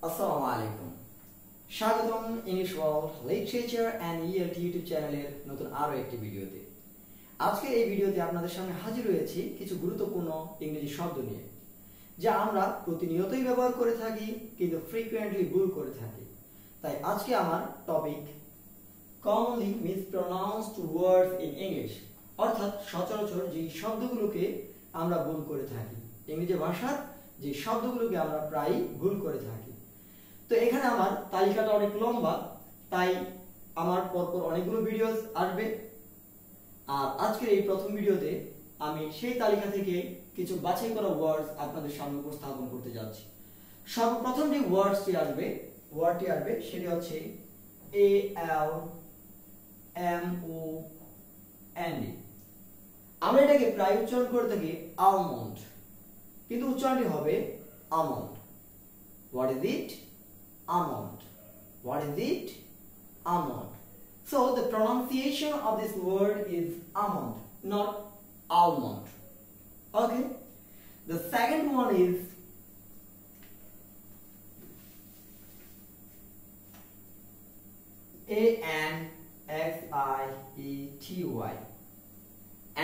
আসসালামু আলাইকুম স্বাগতম English world literature and ELT YouTube চ্যানেলের নতুন আরো একটি ভিডিওতে। আজকে এই ভিডিওতে আপনাদের সামনে হাজির হয়েছি কিছু গুরুত্বপূর্ণ ইংরেজি শব্দ নিয়ে, যা আমরা প্রতিনিয়তই ব্যবহার করে থাকি কিন্তু ফ্রিকোয়েন্টলি ভুল করে থাকি। তাই আজকে আমার topic commonly mispronounced words in English, অর্থাৎ সচরাচর যে শব্দগুলোকে আমরা ভুল করে থাকি, ইংরেজি ভাষার যে শব্দগুলোকে আমরা প্রায় ভুল করে থাকি। তো এখানে আমার তালিকাটা অনেক লম্বা, তাই আমার পরপর অনেকগুলো ভিডিও আসবে। আর আজকের এই প্রথম ভিডিওতে আমি সেই তালিকা থেকে কিছু বাছাই করা ওয়ার্ডস আপনাদের সামনে উপস্থাপন করতে যাচ্ছি। সর্বপ্রথম যে ওয়ার্ডটি আসবে সেটি হচ্ছে ALMOND। আমরা এটাকে প্রায় উচ্চারণ করে থাকি আলমন্ড, কিন্তু উচ্চারণটি হবে almond. What is it? Almond. What is it? Almond. So the pronunciation of this word is almond, not almond. Okay. The second one is ANXIETY,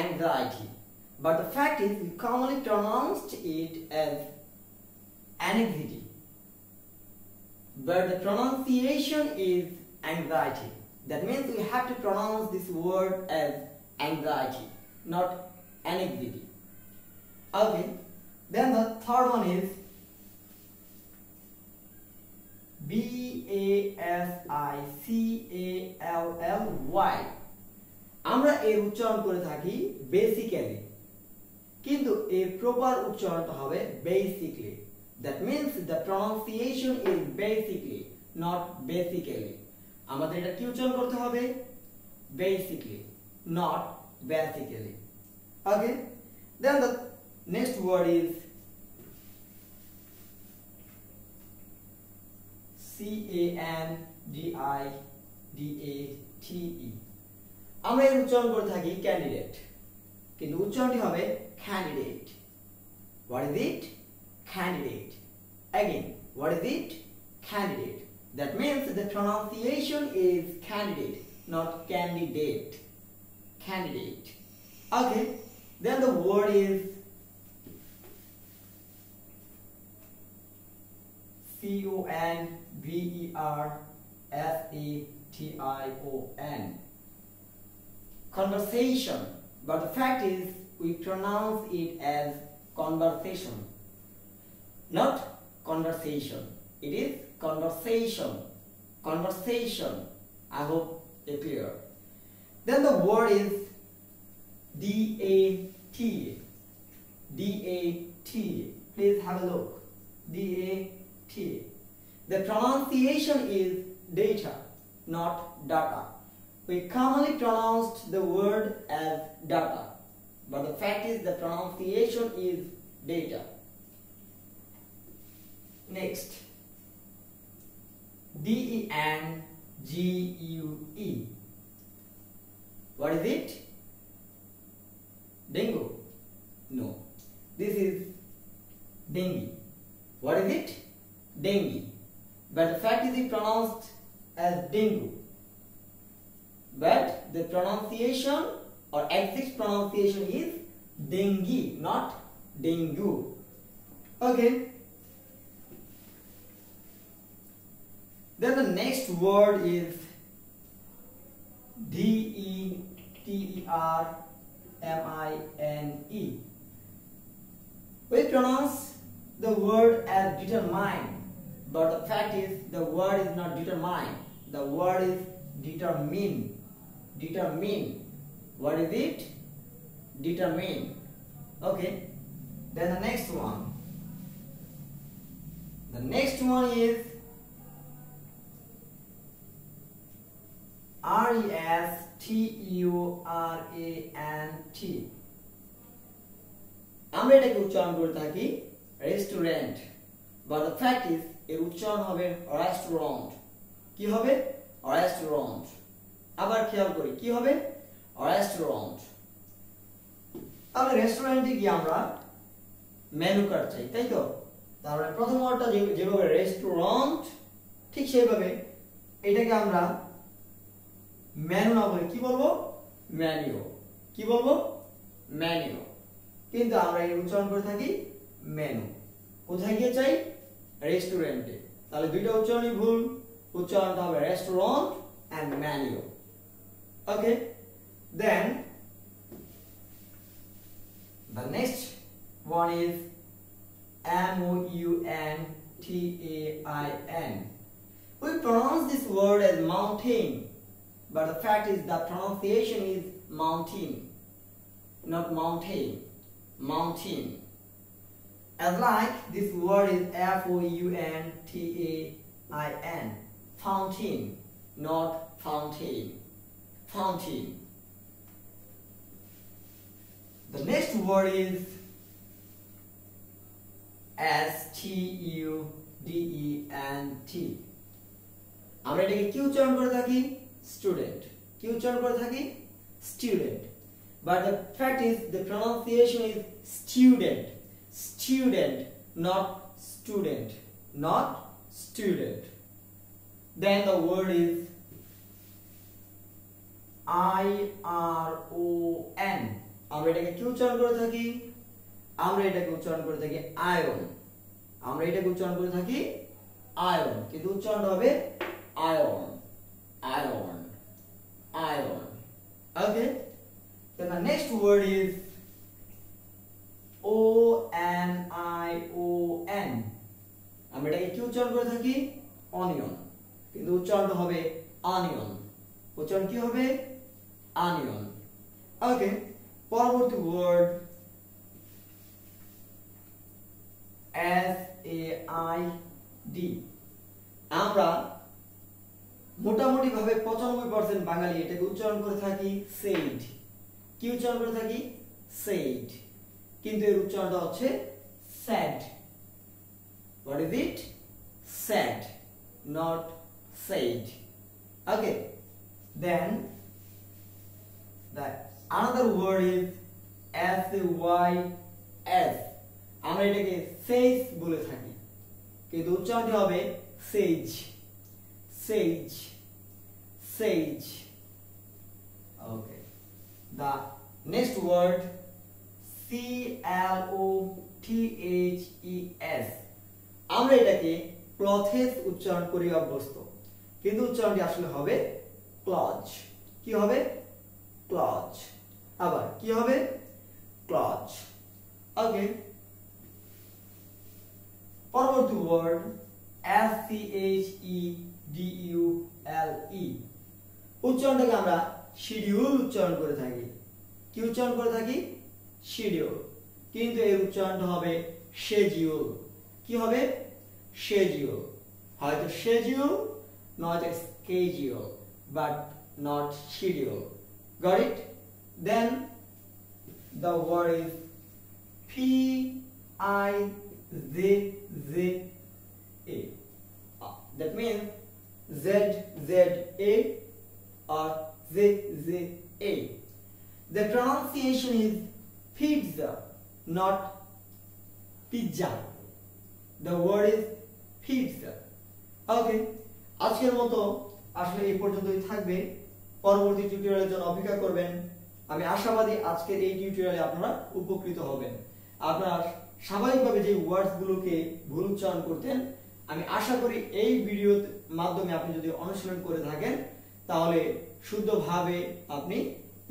anxiety. But the fact is we commonly pronounced it as anxiety. But the pronunciation is anxiety. That means we have to pronounce this word as anxiety, not anxiety. Okay. Then the third one is BASICALLY. আমরা এর উচ্চারণ করে থাকি basically, কিন্তু এর proper উচ্চারণটা হবে basically. That means the pronunciation is basically, not basically. আমাদের এটা কি উচ্চারণ করতে হবে? Basically, not basically. Okay. Then the next word is CANDIDATE. আমরা এর উচ্চারণ করে থাকি ক্যান্ডিডেট, কিন্তু উচ্চারণটি হবে candidate. What is it? Candidate. Again, what is it? Candidate. That means the pronunciation is candidate, not candidate. Candidate. Okay. Then the word is CONVERSATION. Conversation. But the fact is we pronounce it as conversation, not conversation. It is conversation. Conversation. I hope it's clear. Then the word is DAT. DAT. Please have a look. DAT. The pronunciation is data, not data. We commonly pronounced the word as data, but the fact is the pronunciation is data. Next, DENGUE. What is it? Dengue? No, this is dengue. What is it? Dengue. But the fact is it pronounced as dengue. But the pronunciation or exact pronunciation is dengue, not dengue. Okay. Then the next word is DETERMINE. We pronounce the word as determine, but the fact is the word is not determine. The word is determine. Determine. What is it? Determine. Okay. Then the next one. The next one is RESTURANT. আমরা এটাকে উচ্চারণ করে থাকি restaurant, but the fact is এর উচ্চারণ হবে restaurant. কি হবে? রেস্টুরেন্ট। আবার খেয়াল করি, কি হবে? রেস্টুরেন্ট। তাহলে রেস্টুরেন্টে গিয়ে আমরা মেনু কার্ড চাই, তাই তো? তারপরে প্রথম ওয়ার্ডটা যেভাবে রেস্টুরেন্ট, ঠিক সেইভাবে এটাকে আমরা মেনু না বলে কি বলবো? মেনু। কি বলবো? মেনু। কিন্তু আমরা এর উচ্চারণ করে থাকি মেনু। কোথায় গিয়ে চাই? রেস্টুরেন্টে। তাহলে দুইটা উচ্চারণই ভুল। উচ্চারণটা হবে restaurant and menu. Okay, then the next one is mountain. We pronounce this word as mountain, but the fact is the pronunciation is mountain, not mountain. Mountain. As like this word is fountain. Fountain, not fountain. Fountain. The next word is student. আমরা এটাকে কি উচ্চারণ করে থাকি? Student. কি উচ্চারণ করে থাকি? Student. But the fact is the pronunciation is student. Student, not student. Not student. Then the word is iron. আমরা এটাকে কি উচ্চারণ করে থাকি? আমরা এটাকে উচ্চারণ করে থাকি আয়রন। আমরা এটাকে উচ্চারণ করে থাকি আয়রন, কিন্তু উচ্চারণটা হবে iron. Iron. Iron. Okay. Then the next word is onion. আমরা এটাকে কি উচ্চারণ করে থাকি? অনিয়ন, কিন্তু উচ্চারণটা হবে অনিয়ন। উচ্চারণ কি হবে? অনিয়ন। ওকে, পরবর্তী ওয়ার্ড SAID। আমরা মোটামুটি ভাবে 95% বাঙালি এটাকে উচ্চারণ করে থাকি সেইড। কি উচ্চারণ করে থাকি? সেইড, কিন্তু এর উচ্চারণটা হচ্ছে sad. What is it? Sad, not said. Okay. Then the another word is SYS. আমরা এটাকে সেজ বলে থাকি, কিন্তু উচ্চারণটি হবে সেজ। Sage. Sage. Okay. The next word CLOTHES. আমরা এটাকে ক্লথেস উচ্চারণ করি অভ্যস্ত, কিন্তু উচ্চারণটি আসলে হবে ক্লজ। কি হবে? ক্লজ। আবার কি হবে? ক্লজ। ওকে, পরবর্তী ওয়ার্ড SCHEDULE। উচ্চারণটাকে আমরা শিডিউল উচ্চারণ করে থাকি। কি উচ্চারণ করে থাকি? শিডিউল, কিন্তু এর উচ্চারণটা হবে শেডিউল। কি হবে? শেডিউল। হয়তো শেডিউল, নয়তো schedule, but not schedule. Got it? Then the word is PIZZA. That means ZZA or ZZA. The pronunciation is pizza, not pizza. The word is pizza. Okay, আজকের মতো আসলে এই পর্যন্তই থাকবে। পরবর্তী টিউটোরিয়ালের জন্য অপেক্ষা করবেন। আমি আশাবাদী আজকের এই টিউটোরিয়ালে আপনারা উপকৃত হবেন। আপনারা স্বাভাবিকভাবে যে ওয়ার্ডসগুলোকে ভুল উচ্চারণ করতেন, আমি আশা করি এই ভিডিওর মাধ্যমে আপনি যদি অনুশীলন করে থাকেন, তাহলে শুদ্ধভাবে আপনি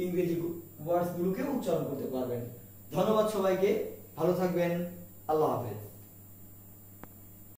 ইংরেজি ওয়ার্ডসগুলোকে উচ্চারণ করতে পারবেন। ধন্যবাদ সবাইকে, ভালো থাকবেন। আল্লাহ হাফেজ।